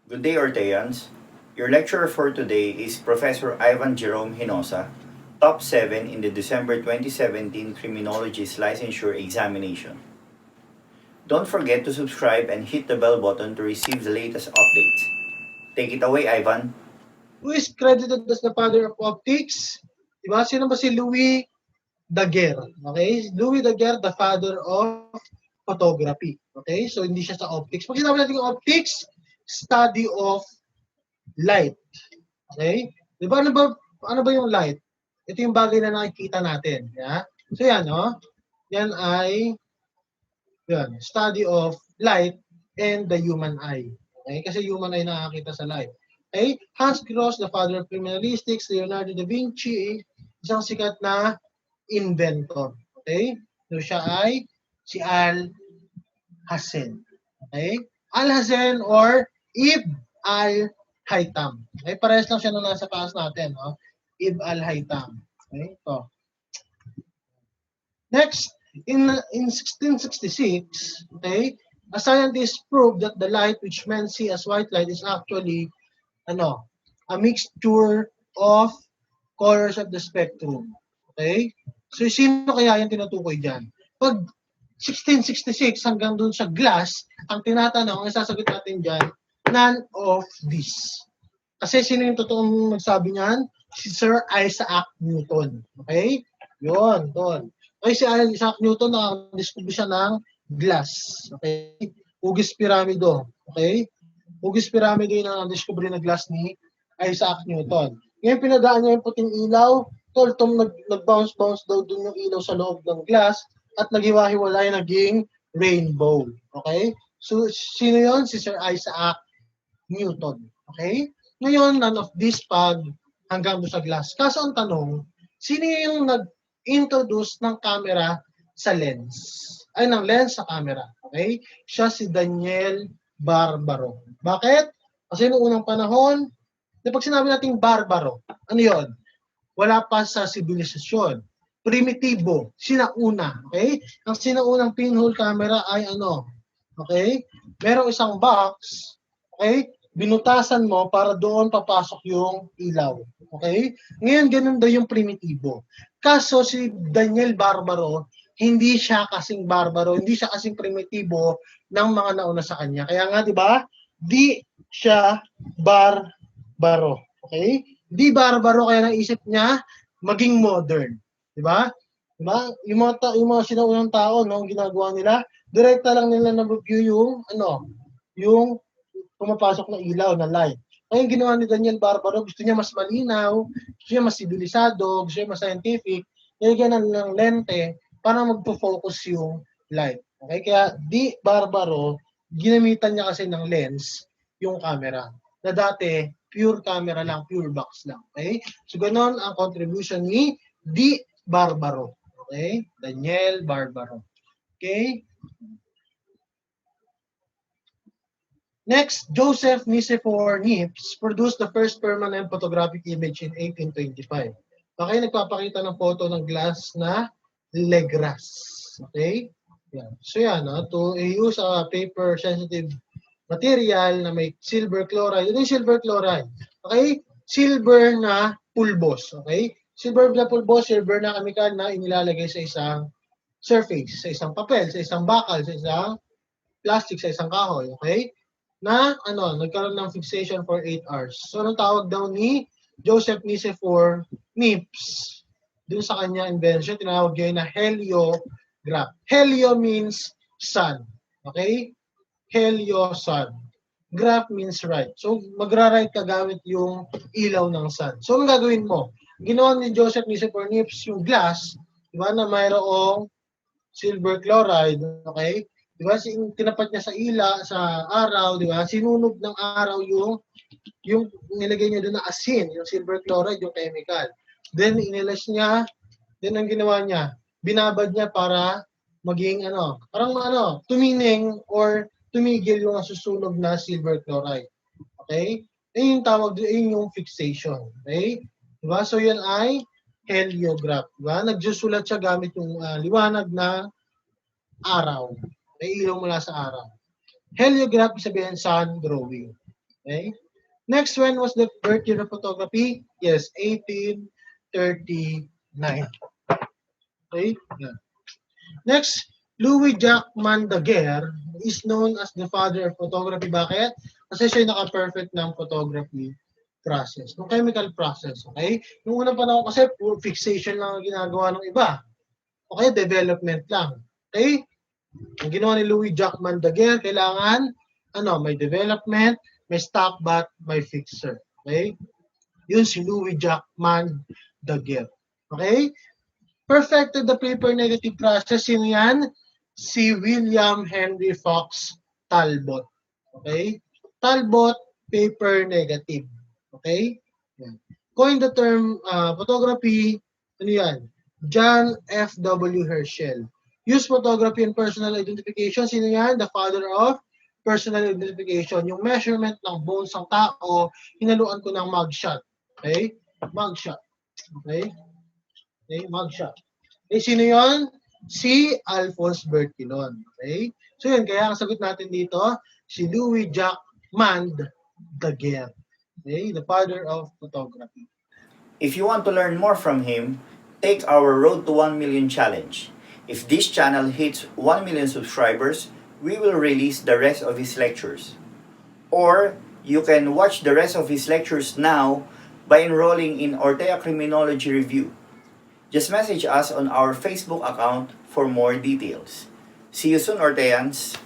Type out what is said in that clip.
Good day, Orteans. Your lecturer for today is Professor Ivan Jerome Genoza, top 7 in the December 2017 Criminologists Licensure examination. Don't forget to subscribe and hit the bell button to receive the latest updates. Take it away, Ivan. Who is credited as the father of optics? Diba? Sino ba si Louis Daguerre? Okay? Louis Daguerre, the father of photography. Okay? So, hindi siya sa optics. Pag sinabi natin optics, study of light. Okay? Diba? Ano ba yung light? Ito yung bagay na nakikita natin. Yeah? So, yan, no? Yan ay study of light and the human eye. Okay? Kasi human eye nakakita sa light. Okay? Hans Gross, the father of criminalistics, Leonardo da Vinci, isang sikat na inventor. Okay? So siya ay si Al-Hazen. Okay? Al-Hazen or Ibn al-Haytham. Okay? Parehas lang siya nung nasa taas natin. No? Ibn al-Haytham. Okay? Ito. Next, in 1666, okay, a scientist proved that the light which men see as white light is actually a mixture of colors of the spectrum. Okay? So, sino kaya yung tinutukoy dyan? Pag 1666 hanggang dun sa glass, ang tinatanong, ang sasagot natin dyan, none of this. Kasi sino yung totoong nagsabi niyan? Si Sir Isaac Newton. Okay? Yun, doon. Okay, si Isaac Newton, nakadiscover siya ng glass. Okay? Hugis piramido. Okay? Hugis piramido yung nakadiscover na glass ni Isaac Newton. Ngayon, pinadaan niya yung puting ilaw. Nag-bounce-bounce daw dun yung ilaw sa loob ng glass at naghiwa-hiwalay naging rainbow. Okay? So, sino yon? Si Sir Isaac Newton. Okay? Ngayon, none of this pag hanggang doon sa glass. Kaso ang tanong, sino yung nag-introduce ng camera sa lens? Ay, ng lens sa camera. Okay? Siya si Daniel Barbaro. Bakit? Kasi noong unang panahon, pag sinabi natin barbaro, ano yon? Wala pa sa sibilisasyon. Primitibo, sinauna. Okay? Ang sinaunang pinhole camera ay ano? Okay? Merong isang box, okay? Binutasan mo para doon papasok yung ilaw. Okay? Ngayon, ganun daw yung primitibo. Kaso si Daniel Barbaro, hindi siya kasing barbaro, hindi siya kasing primitibo ng mga nauna sa kanya. Kaya nga, di ba? Di siya barbaro. Okay? Di barbaro, kaya naisip niya maging modern. Di ba? Diba? Yung mga sinaunang tao, no, ginagawa nila, direkta lang nila na-review yung pumapasok na ilaw, na light. Ngayon ginawa ni Daniel Barbaro, gusto niya mas malinaw, gusto niya mas sibilisado, gusto niya mas scientific, nilagyan ng lente para magpo-focus yung light. Okay? Kaya di Barbaro, ginamitan niya kasi ng lens yung camera. Na dati, pure camera lang, pure box lang. Okay? So, ganon ang contribution ni di Barbaro. Okay? Daniel Barbaro. Okay? Next, Joseph Nicephore Niepce produced the first permanent photographic image in 1825. Okay, nagpapakita ng photo ng glass na Legras. Okay? Yan. So yan, to use a paper-sensitive material na may silver chloride. Ito yung silver chloride. Okay? Silver na pulbos. Okay? Silver na pulbos, silver na chemical na inilalagay sa isang surface, sa isang papel, sa isang bakal, sa isang plastic, sa isang kahoy. Okay? Na nagkaroon ng fixation for 8 hours. So, anong tawag daw ni Joseph Nicephore Niepce dun sa kanya invention, tinawag niya na heliograph. Helio means sun. Okay? Helio, sun. Graph means right. So, magra-right ka gamit yung ilaw ng sun. So, anong gagawin mo? Ginawa ni Joseph Nicephore Niepce yung glass, di ba, na mayroong silver chloride, okay? Di ba, tinapat niya sa araw, di ba? Sinunog ng araw yung nilagay niya doon na asin, yung silver chloride, yung chemical. Then inilas niya, then ang ginawa niya, binabad niya para maging parang tumining or tumigil yung nasusunog na silver chloride. Okay? Yung tawag doon yung fixation. Okay? Diba? So yan ay heliograph. Diba? Nagsusulat siya gamit yung liwanag na araw. May ilaw mula sa araw. Heliograph, sabihin sun drawing. Okay? Next one was the birth year of photography. Yes, 1839. Okay? Yeah. Next, Louis Jackman Daguerre is known as the father of photography. Bakit? Kasi siya yung naka-perfect ng photography process, ng chemical process. Okay? Yung unang panahon kasi, pure fixation lang ang ginagawa ng iba. Okay? Development lang. Okay? Ang ginawa ni Louis Jackman Daguerre, kailangan may development, may stop bath, may fixer. Okay? Yun si Louis Jackman Daguerre. Okay? Perfected the paper negative process. Sino yan? Si William Henry Fox Talbot. Okay? Talbot, paper negative. Okay? Yan. Coined the term photography, ano yan? John F. W. Herschel. Use photography and personal identification. Sino yan? The father of personal identification. Yung measurement ng bones ng tao, hinaluan ko ng mugshot. Okay? Mugshot. Okay? Okay? Mugshot. Okay, sino yon? Si Alphonse Bertillon. Okay? So yun, kaya ang sagot natin dito, si Louis Jackman Daguerre. Okay? The father of photography. If you want to learn more from him, take our Road to 1 Million challenge. If this channel hits 1 million subscribers, we will release the rest of his lectures. Or you can watch the rest of his lectures now by enrolling in Ortea Criminology Review. Just message us on our Facebook account for more details. See you soon, Orteans!